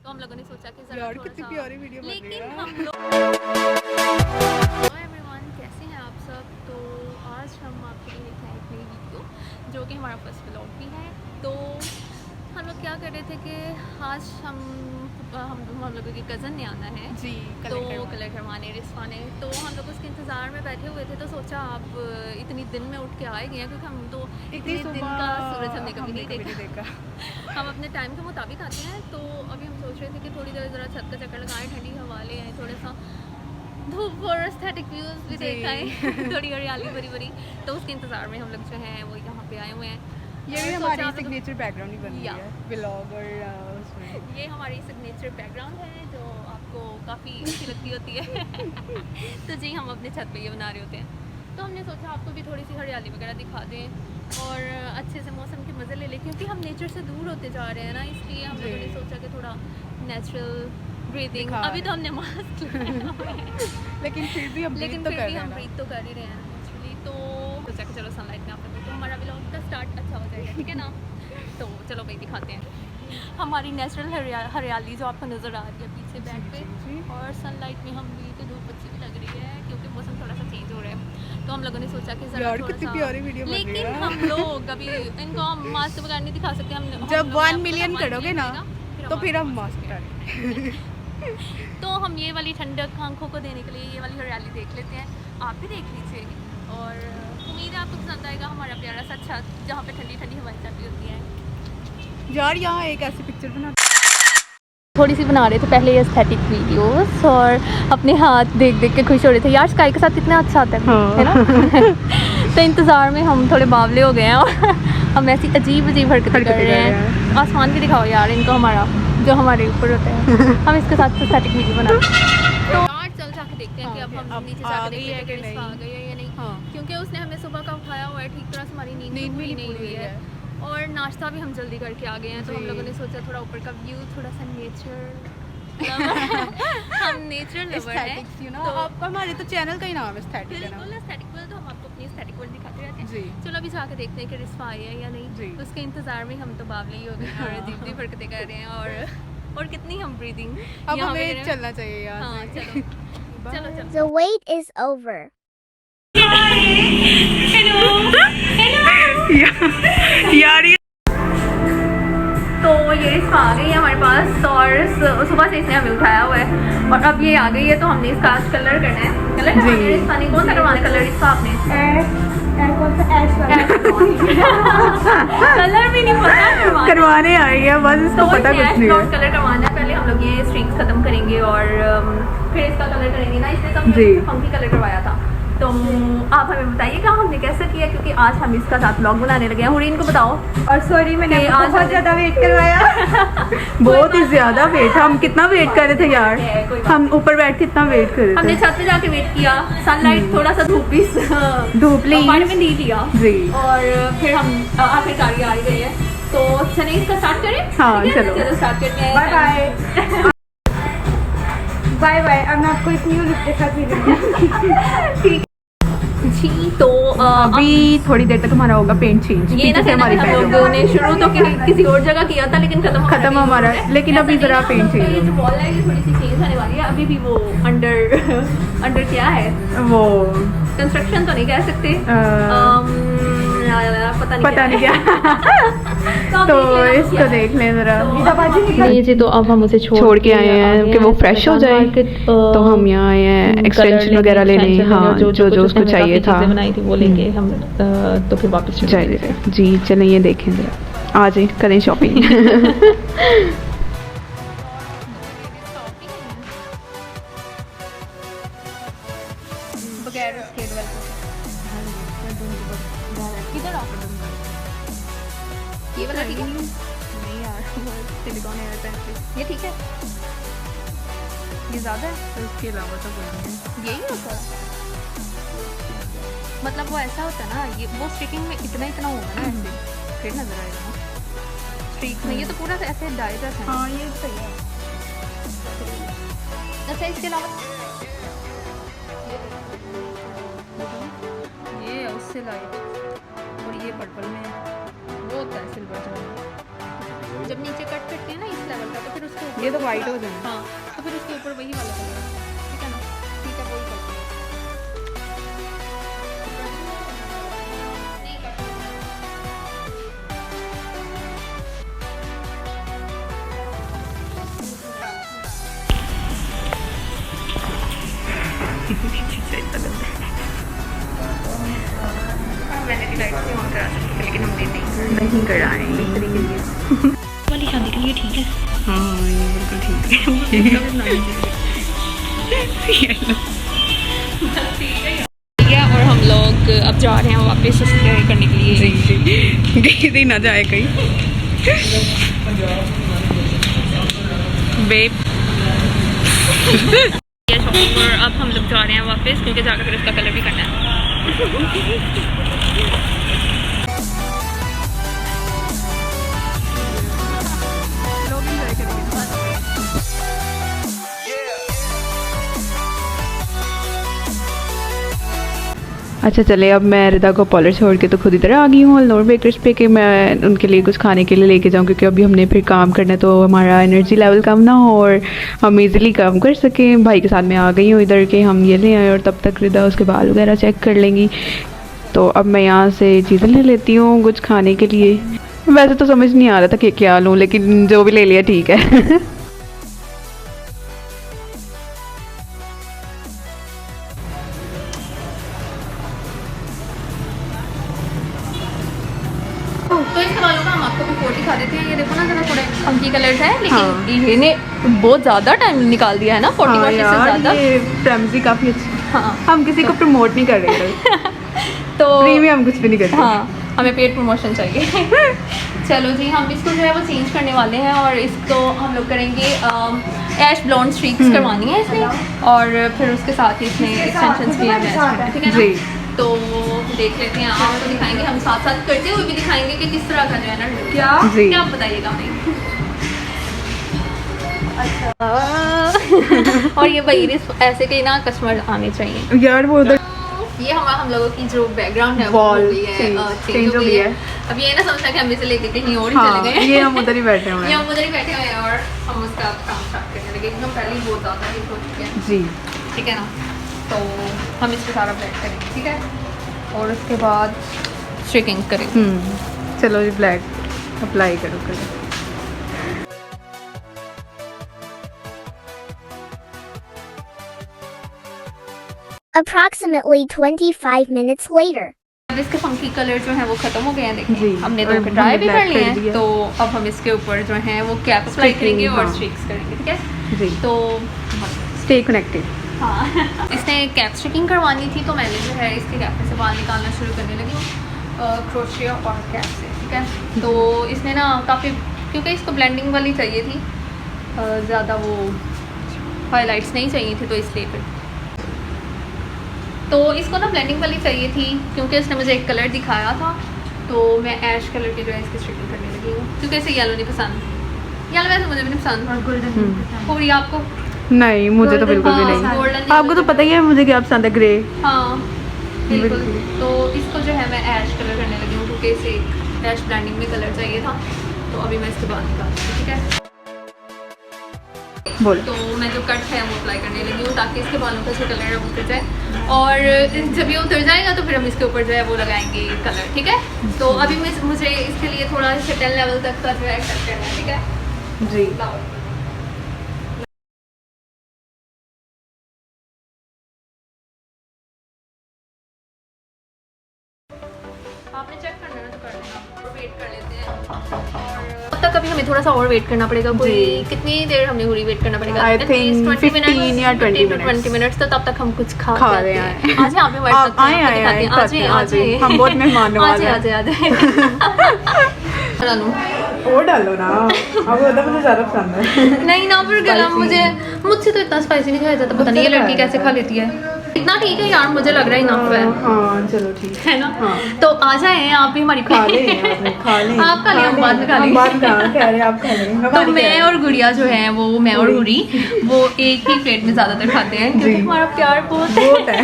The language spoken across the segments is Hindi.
तो हम लोगों ने सोचा कि यार कितनी प्यारी वीडियो बन रही है। लेकिन हम लोग हेलो एवरीवन, कैसे हैं आप सब। तो आज हम आपके लिए लेके आए एक नई वीडियो जो कि हमारा फर्स्ट व्लॉग भी है। तो हम लोग क्या कर रहे थे कि आज हम लोगों की कज़न ने आना है जी, तो कलर करवाने रिस्वाने। तो हम लोग उसके इंतज़ार में बैठे हुए थे। तो सोचा आप इतनी दिन में उठ के आए गए हैं क्योंकि हम तो इतने दिन का सूरज हमने कभी नहीं देखा। हम अपने टाइम के मुताबिक आते हैं। तो अभी हम सोच रहे थे कि थोड़ी देर ज़रा छत का चक्कर लगाएं, ठंडी हवा ले आए, थोड़ा सा धूप और एस्थेटिक व्यूज़ भी देख आए थोड़ी हरियाली भरी भरी। तो उसके इंतज़ार में हम लोग जो हैं वो यहाँ पे आए हुए हैं। ये भी हमारी सिग्नेचर बैकग्राउंड ही बन रही है व्लॉग और उसमें। ये हमारी सिग्नेचर बैकग्राउंड है जो आपको काफ़ी अच्छी लगती होती है। तो जी हम अपने छत पे ये बना रहे होते हैं। तो हमने सोचा आपको भी थोड़ी सी हरियाली वगैरह दिखा दें और अच्छे से मौसम के मज़े ले लें क्योंकि हम नेचर से दूर होते जा रहे हैं ना, इसलिए हम लोगों ने सोचा कि थोड़ा नेचुरल ब्रीदिंग। अभी तो हमने मास्क लेकिन फिर भी हम ब्रीथ तो कर ही रहे हैं एक्चुअली। तो सोचा कि चलो सनलाइट में आप तो हमारा व्लॉग का स्टार्ट अच्छा हो जाएगा, ठीक है ना। तो चलो भाई दिखाते हैं हमारी नेचुरल हरियाली जो आपको नज़र आ रही है पीछे बैक पे। और सनलाइट में हम भी तो धूप अच्छी भी लग रही है क्योंकि मौसम थोड़ा सा चेंज हो रहा है। तो हम लोगों ने सोचा कि ज़रा थोड़ा सा प्यारी वीडियो बन रही है। लेकिन हम लोग अभी इनको हम मास्क वगैरह नहीं दिखा सकते। हम जब 1 मिलियन करोगे ना तो फिर हम मास्क करेंगे। तो हम ये वाली ठंडक आंखों को देने के लिए ये वाली हरियाली देख लेते हैं, आप भी देख लीजिए। और उम्मीद है आपको पसंद आएगा हमारा प्यारा सा छत जहाँ पे ठंडी ठंडी हवाएं चल रही होती हैं। यार यहाँ एक ऐसी पिक्चर बना थोड़ी सी बना रहे थे पहले एस्थेटिक वीडियोस और अपने हाथ देख देख के खुश हो रहे थे। यार स्काई के साथ कितना अच्छा आता है ना। तो इंतज़ार में हम थोड़े बावले हो गए हैं और हम ऐसी अजीब अजीब हरकतें कर रहे हैं। आसमान भी दिखाओ यार इनको हमारा जो हमारे ऊपर होता है। हम इसके साथ एस्थेटिक वीडियो बनाते हैं। तो यार चल जाके देखते हैं कि अब हम नीचे जाके देखते हैं कि रिस्वा आ गई है या नहीं, क्योंकि उसने हमें सुबह का उठाया हुआ है, ठीक तरह से हमारी नींद भी नहीं हुई है और नाश्ता भी हम जल्दी करके आ गए हैं। तो हम लोगों ने सोचा थोड़ा ऊपर का व्यू, थोड़ा सा नेचर हम नेचर लवर हैं, तो आपका हमारे तो चैनल का ही नाम है एस्थेटिक है ना। बिल्कुल एस्थेटिक वर्ल्ड। तो हम आपको अपनी एस्थेटिक वर्ल्ड दिखाते रहते हैं। चलो अभी जाके देखते हैं कि रिस्वा आई है या नहीं। उसके इंतजार में हम तो बावले ही हो गए और अजीब अजीब हरकतें कर रहे हैं और कितनी हम ब्रीदिंग। अब हमें चलना चाहिए यार। हाँ चलो चलो। The wait is over. यार तो ये रिस्वा आ गई है हमारे पास और सुबह से इसने हमें उठाया हुआ है और अब ये आ गई है। तो हमने इसका आज कलर करना है। कलर करवाना है रिस्वा ने। कौन सा करवाना है कलर रिस्वा आपने? कलर भी नहीं पता करवाने आई है बस, इसको पता कुछ नहीं है। कलर करवाना है। पहले हम लोग ये स्ट्रिंग्स खत्म करेंगे और फिर इसका कलर करेंगे ना। इसने सब फंकी कलर करवाया था। तो आप हमें बताइएगा हमने कैसे किया क्योंकि आज हम इसका साथ ब्लॉग बनाने लगे हैं। होरी इनको बताओ। और सॉरी मैंने आज बहुत ज़्यादा वेट करवाया। बहुत ही ज़्यादा वेट। हम कितना वेट कर रहे थे यार, हम ऊपर बैठ के इतना वेट कर रहे थे। हमने छत पे जाके वेट किया, सनलाइट थोड़ा सा धूप ली में नहीं लिया जी। और फिर हम आखिरकार आ गए हैं। तो चलिए इसका स्टार्ट करें। हाँ चलो स्टार्ट करते हैं। Bye bye bye bye. अब मैं आपको इस न्यू लुक के साथ भेजूंगी। ठीक जी। तो अभी थोड़ी देर तक हमारा होगा पेंट चेंज। ये ना हमारी हम लोगों ने शुरू तो किसी और जगह किया था लेकिन खत्म हमारा। लेकिन अभी जरा पेंट चेंज। ये जो वॉल है ये थोड़ी सी चेंज होने वाली है। अभी भी वो अंडर क्या है वो कंस्ट्रक्शन तो नहीं कह सकते, पता नहीं क्या। तो इसको देख लें जरा। नहीं जी, तो अब हम उसे छोड़ के आए हैं कि वो फ्रेश हो जाए। तो हम यहाँ आए हैं एक्सटेंशन वगैरह लेने। हाँ जो उसको चाहिए था बनाई थी वो लेंगे हम। तो फिर वापस जाइए जी। चलें ये देखें जरा, आ जाए करें शॉपिंग। ये वाला ठीक है? नहीं यार सिलिकॉन है पेंसिल। ये ठीक है? ये ज़्यादा है? तो इसके अलावा तो कोई नहीं। यही होता है मतलब वो ऐसा होता है ना, ये वो स्टिकिंग में इतना होगा ना ऐसे फिर नजर आएगा ना स्ट्रीक में। ये तो पूरा ऐसे डाई है। हाँ ये सही है। अच्छा इसके अलावा ये उससे लाइट और ये पर्पल में वो होता है सिल्वर। जब नीचे कट करते हैं ना इस लेवल का, तो फिर उसके ऊपर ये तो वाइट हो जाए। हाँ, तो फिर उसके ऊपर वही वाला कलर, ठीक है ना? ठीक है, वही करते हैं। नहीं करते। मैंने भी लाइट से ऑन करा सकती थी, लेकिन हमने नहीं कराए इस तरीके से। वाली शादी के लिए ठीक है। हाँ ये बिल्कुल ठीक है। ठीक है, और हम लोग अब जा रहे हैं वापस उसके करने के लिए। कहीं भी ना जाए कहीं। बेब शॉपिंग, और अब हम लोग जा रहे हैं वापस क्योंकि जाकर फिर उसका कलर भी करना है। अच्छा चले, अब मैं रिदा को पार्लर छोड़ के तो खुद इधर आ गई हूँ अलनूर बेकर्स पे कि मैं उनके लिए कुछ खाने के लिए लेके जाऊँ, क्योंकि अभी हमने फिर काम करना है तो हमारा एनर्जी लेवल कम ना हो और हम इजीली काम कर सकें। भाई के साथ मैं आ गई हूँ इधर के हम ये ले आए, और तब तक रिदा उसके बाल वगैरह चेक कर लेंगी। तो अब मैं यहाँ से चीज़ें ले लेती हूँ कुछ खाने के लिए। वैसे तो समझ नहीं आ रहा था कि क्या लूँ, लेकिन जो भी ले लिया ठीक है। तो इसके बालों का हम आपको बिफोर दिखा देते हैं। ये देखो ना, जरा थोड़े फंकी कलर्स हैं, लेकिन हाँ। इन्हें बहुत ज़्यादा टाइम निकाल दिया है ना, 40 हाँ वर्ष से यार, ज़्यादा। ये फ्रेंड्स काफ़ी अच्छी। हाँ, हम किसी को प्रमोट नहीं कर रहे थे। तो फ्री में हम कुछ भी नहीं करते। हाँ, हमें पेड प्रमोशन चाहिए। चलो जी, हम इसको जो है वो चेंज करने वाले हैं, और इसको हम लोग करेंगे ऐश ब्लॉन्ड स्ट्रीक्स करवानी है इसमें, और फिर उसके साथ ही इसमें एक्सटेंशंस भी मैच करना है, ठीक है ना? जी। तो देख लेते हैं, आपको दिखाएंगे, हम साथ साथ करते हुए भी दिखाएंगे कि किस तरह का जो है ना क्या जी। क्या आप बताइएगा हमें। अच्छा। और ये भाई ऐसे के ना कस्टमर आने चाहिए यार वो उधर ये हम लोगों की जो बैकग्राउंड है वो Wall हो गई है, change हो गई है। अब ये ना समझना कि हम इसे लेके कहीं और ही हाँ, चले गए हैं। ये हम उधर ही बैठे हुए ये हैं। हम उधर ही बैठे हुए हैं और हम उसका काम स्टार्ट करने लगे, एकदम पहले ही बहुत ज़्यादा हिट हो चुके हैं, जी। ठीक है ना? तो हम इस पर सारा ब्लैक करेंगे, ठीक है, और उसके बाद स्ट्रिकिंग करेंगे। चलो जी, ब्लैक अप्लाई करो करो। Approximately 25 minutes later. अब इसके फंकी कलर जो है वो खत्म हो गए हैं, जी, देखिए हमने और तो ड्राई भी black कर लिए कर हैं। दिया। तो अब हम इसके ऊपर जो है वो कैप अप्लाई करेंगे और हाँ। स्ट्रिक्स करेंगे, ठीक है? जी। तो स्टे कनेक्टेड। हाँ, इसने कैप स्ट्रिकिंग करवानी थी, तो मैंने जो है इसके कैप में से बाल निकालना शुरू करने लगी हूँ क्रोशिया और कैप से, ठीक है? तो इसने ना काफ़ी, क्योंकि इसको ब्लेंडिंग वाली चाहिए थी, ज़्यादा वो हाइलाइट्स नहीं चाहिए थी, तो इसलिए फिर तो इसको ना ब्लेंडिंग वाली चाहिए थी, क्योंकि इसने मुझे एक कलर दिखाया था, तो मैं ऐश कलर की जो है इसकी स्ट्रिकिंग करने लगी हूँ, क्योंकि इसे येलो नहीं पसंद। येलो वैसे मुझे भी नहीं पसंद, और गोल्डन होरी आपको? नहीं, मुझे तो बिल्कुल भी नहीं। आपको तो पता ही है मुझे क्या पसंद है, ग्रे। हाँ बिल्कुल। तो इसको जो है मैं ऐश कलर करने लगी हूँ, क्योंकि इसे ऐश ब्लेंडिंग में कलर चाहिए था, तो अभी मैं इसके बाद निकालती हूँ, ठीक है? बोलो। तो मैं जो कट है वो अप्लाई करने लगी हूँ, ताकि इसके बालों का जो कलर है वो उतर जाए, और जब ये उतर जाएगा तो फिर हम इसके ऊपर जो है वो लगाएंगे कलर, ठीक है? तो अभी मुझे इसके लिए थोड़ा सा 10 लेवल तक का जो है कट करना है, ठीक है? जी। आपने चेक करना है तो कर लेना, और वेट कर लेते हैं, और तब तक अभी हमें थोड़ा सा और वेट करना पड़ेगा। कोई कितनी देर हमें पूरी वेट करना पड़ेगा? I think 15 या 20 मिनट्स। तो तब तक हम कुछ खा रहे लेते हैं। आज यहाँ पे बैठ सकते हैं, आपको दिखाते हैं। आज हम बहुत मेहमान नवाज हैं। आज और डालो ना, अब वो तो मुझे ज़्यादा पसंद है। नहीं ना, पर गला मुझसे तो इतना स्पाइसी नहीं खाया जाता, पता नहीं ये लड़की कैसे खा लेती है। इतना ठीक है यार, मुझे लग रहा है इनफ है। हाँ चलो ठीक है ना? हाँ। तो आ जाए आप भी हमारी खा लें खा लें आप खा लें, हम बाद में खा लेंगे। बाद में कह रहे आप खा लें। तो मैं और गुड़िया जो है वो, मैं और हुरी वो एक ही प्लेट में ज़्यादातर खाते हैं, क्योंकि हमारा प्यार बहुत है।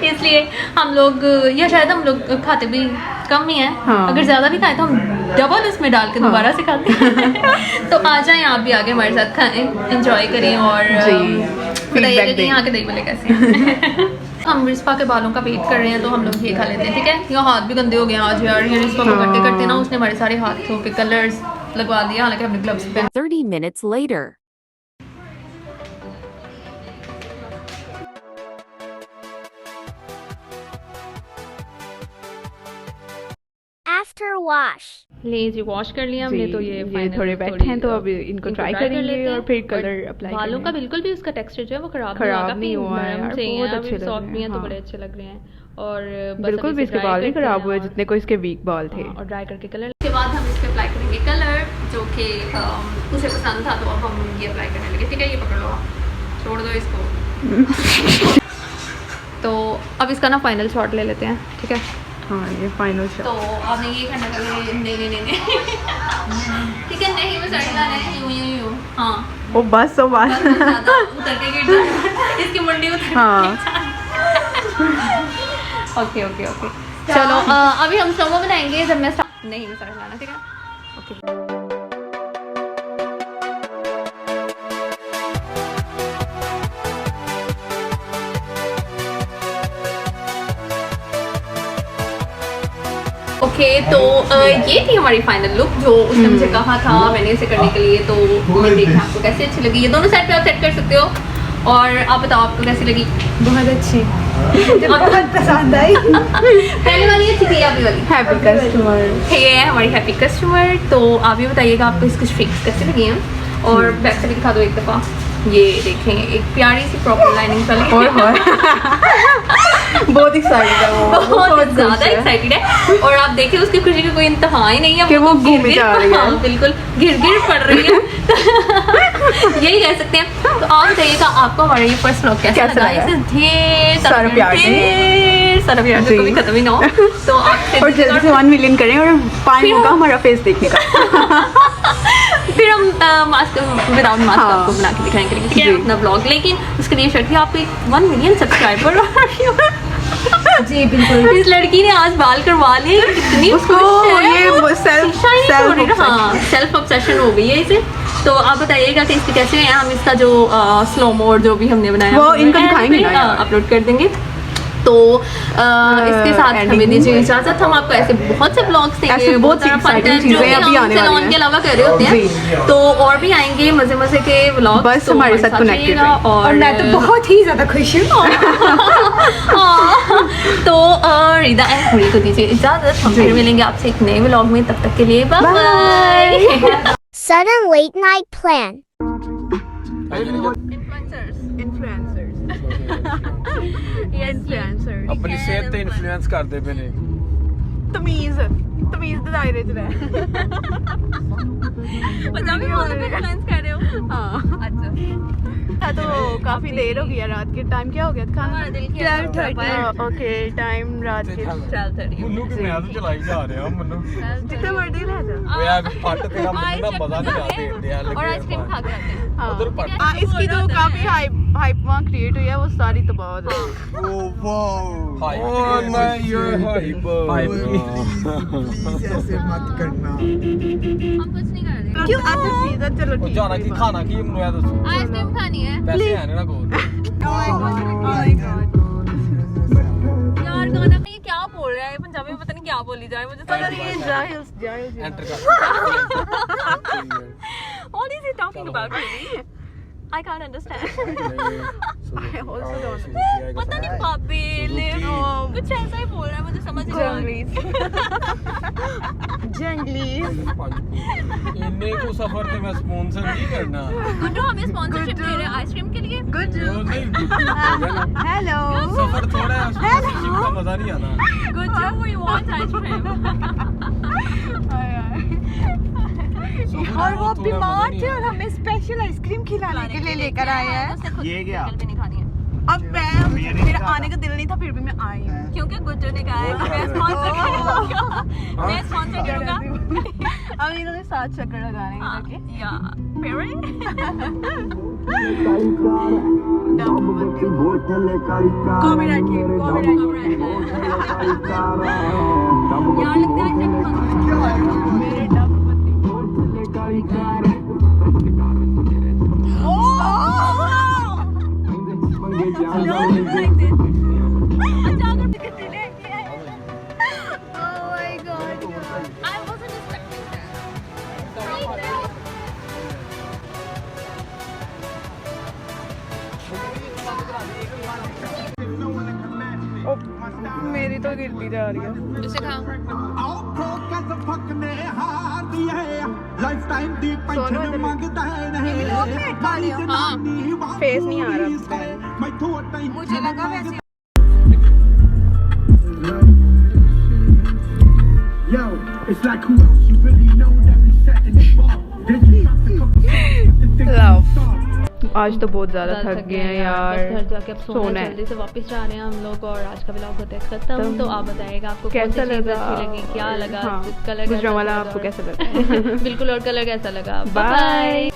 इसलिए हम लोग, या शायद हम लोग खाते भी कम ही हैं। हाँ। अगर ज़्यादा भी खाएं तो हम डबल उसमें डाल के दोबारा से खाते हैं। तो आ जाएं आप भी आगे हमारे साथ खाएं, एंजॉय करें और बताइएगा कि यहाँ के दही भल्ले कैसे हैं। हम रिस्पा के बालों का वेट कर रहे हैं तो हम लोग ये खा लेते हैं, ठीक है। यहाँ हाथ भी गंदे हो गए आज यार, ये रिस्पा को करते करते ना उसने हमारे सारे हाथों पे कलर्स लगवा दिया, हालांकि हमने ग्लव्स पहने। 30 minutes later. After wash. ले जी वॉश कर लिया हमने, तो ये थोड़े वेट हैं तो अब इनको ट्राई करेंगे और फिर कलर अप्लाई करेंगे। बालों का बिल्कुल भी उसका टेक्सचर जो है वो खराब नहीं हुआ है यार, बहुत अच्छे सॉफ्ट भी हैं तो बड़े अच्छे लग रहे हैं। और बिल्कुल भी इसके बाल नहीं खराब हुए जितने को इसके वीक बाल थे। और ड्राई करके कलर के बाद हम इस पे अप्लाई करेंगे कलर जो कि उसे पसंद था, तो अब हम ये अप्लाई करने लगे, ठीक है। ये पकड़ लो, छोड़ दो इसको। तो अब इसका ना फाइनल शॉट ले लेते हैं, ठीक है। हाँ ये फाइनल शॉट। तो आपने ये करना है, नहीं ठीक है, नहीं मैं सड़ी लाना है, यूं हाँ ओ बस ज़्यादा उतर के गिर जाए, इसकी मुंडी उतर। हाँ ओके चलो अभी हम स्लोमो बनाएंगे जब मैं नहीं मैं सड़ी लाना, ठीक है। ओके ओके तो ये थी हमारी फाइनल लुक जो उसने मुझे कहा था मैंने इसे करने के लिए। तो ये देखा आपको कैसे अच्छी लगी, ये दोनों साइड पे आप सेट कर सकते हो। और आप बताओ आपको कैसी लगी? बहुत अच्छी, मुझे बहुत पसंद आई। पहले वाली अच्छी थी, अभी वाली हैप्पी कस्टमर। ये है हमारी हैप्पी कस्टमर। तो आप भी बताइएगा आपको इसकी स्ट्रिक्स कैसे लगी हैं। और बैक से भी दिखा दो एक दफ़ा, ये देखें एक प्यारी सी प्रॉपर लाइनिंग वाली। बहुत एक्साइटेड है वो, बहुत ज़्यादा एक्साइटेड है। और आप देखिए उसकी खुशी की कोई इंतहा ही नहीं है कि वो घूम जा रही है। हाँ, बिल्कुल गिर पड़ रही है। यही कह सकते हैं। तो आप बताइएगा आपको हमारा ये फर्स्ट व्लॉग कैसा लगा? इसे ढेर सारा प्यार जो कभी खत्म ही ना हो। तो आप और जल्दी से 1 मिलियन करें और 5 होगा हमारा फेस देखने का। फिर हम मास्क विदाउट मास्क आपको बना के दिखाएंगे, ठीक है, अपना ब्लॉग। लेकिन उसके लिए शर्त थी आप 1 मिलियन सब्सक्राइबर। जी बिल्कुल, इस लड़की ने आज बाल करवा लिए, कितनी उसको ये सेल्फ ऑब्सेशन हो गई है इसे। तो आप बताइएगा कि इसके कैसे हैं। हम इसका जो स्लोमो और जो भी हमने बनाया वो इनको दिखाएंगे ना, अपलोड कर देंगे। तो इसके साथ हमें दीजिए इजाजत। हम आपको ऐसे बहुत से ब्लॉग्स देंगे, बहुत सारा कंटेंट जो चीजें अभी आने वाली हैं, के अलावा कर रहे होते हैं। तो और भी आएंगे मजे के व्लॉग, बस हमारे साथ कनेक्टेड रहिए। और मैं तो बहुत ही ज्यादा खुश हूँ। तो रिदा एंड होरी को दीजिए इजाजत। हम फिर मिलेंगे आपसे एक नए व्लॉग में, तब तक के लिए bye bye. Sudden late night plan. Influencers अपनी सेहत ਤੇ ਇਨਫਲੂਐਂਸ ਕਰਦੇ ਪਏ ਨੇ। तमीज ਦੇ दायरे ਚ ਰਹਿ। पंजाबी बोलने पे इन्फ्लुएंस कर रहे हो? हाँ अच्छा तो काफी देर हो गया, रात के टाइम क्या हो गया था? हमारा दिल किया 12:30। ओके टाइम रात के 12:30 ਮੈਨੂੰ ਕਿ ਮੈਂ ਤਾਂ ਚਲਾਈ ਜਾ ਰਿਹਾ ਮੈਨੂੰ जितने मर्जी ले जा। ਓਏ ਆ ਫੱਟ ਤੇਰਾ ਮੈਨੂੰ ਨਾ ਮਜ਼ਾ ਨਹੀਂ ਆਉਂਦੇ ਇੰਦੇ ਆ और आइसक्रीम खा के आते हैं। हाँ। उधर पट इसकी जो काफी हाइप वहाँ क्रिएट हुई है वो सारी तबाह हो जाएगी। Oh wow oh my your hype please ऐसे मत करना। हम कुछ नहीं कर रहे। क्यों? अच्छा चीज़ है, चलो ਉਹ ठीक ਜਾਣਾ ਕੀ ਖਾਣਾ ਕੀ ਮੈਨੂੰ ਇਹ ਦੱਸੋ आइसक्रीम खानी है ਪੈਸੇ ਹੈ ਨੀ ਨਾ ਕੋਲ यार। गाना में ये क्या बोल रहा है? पंजाबी में पता नहीं क्या बोली जाए, मुझे समझ नहीं है। जाहिल ਐਂਟਰ ਕਰ What is he talking about really? I can't understand. I also don't पता नहीं काबिल कुछ ऐसा ही बोल रहा है, मुझे समझ नहीं आ रही। जंगली ਇੰਨੇ ਕੋ ਸਫਰ ਤੇ ਮੈਂ ਸਪਾਂਸਰ ਨਹੀਂ ਕਰਨਾ। गुड्डू हमें स्पॉन्सरशिप दे रहे हैं आइसक्रीम के लिए। ਉਹ ਨਹੀਂ हेलो सफर थोड़ा है, स्पॉन्सरशिप का मजा नहीं आता। Guddu we want ice cream। और वो बीमार थे और हमें स्पेशल आइसक्रीम खिलाने के लिए लेकर आए हैं। ये क्या भी नहीं खानी है। अब मैं मेरा आने का दिल नहीं था, फिर भी मैं आई हूँ क्योंकि गुड्डू ने कहा है कि मैं स्पॉन्सर करूंगा, मैं स्पॉन्सर करूंगा। अब इन्होंने 7 चक्कर लगाने हाँ, के या पेयरिंग। मेरी तो गिरती जा रही है। फेस नहीं आ रहा मुझे लगा वैसे। आज तो बहुत ज्यादा थक गए हैं यार, घर जाके अब सोना है, है। जल्दी से वापस जा रहे हैं हम लोग और आज का व्लॉग होता है खत्म। तो आप बताइएगा आपको कैसा कौन सी चीज़ लगा? अच्छी लगी, क्या लगा, हाँ, कलर गुजरावाला आपको कैसा लगा? बिल्कुल, और कलर कैसा लगा? बाय।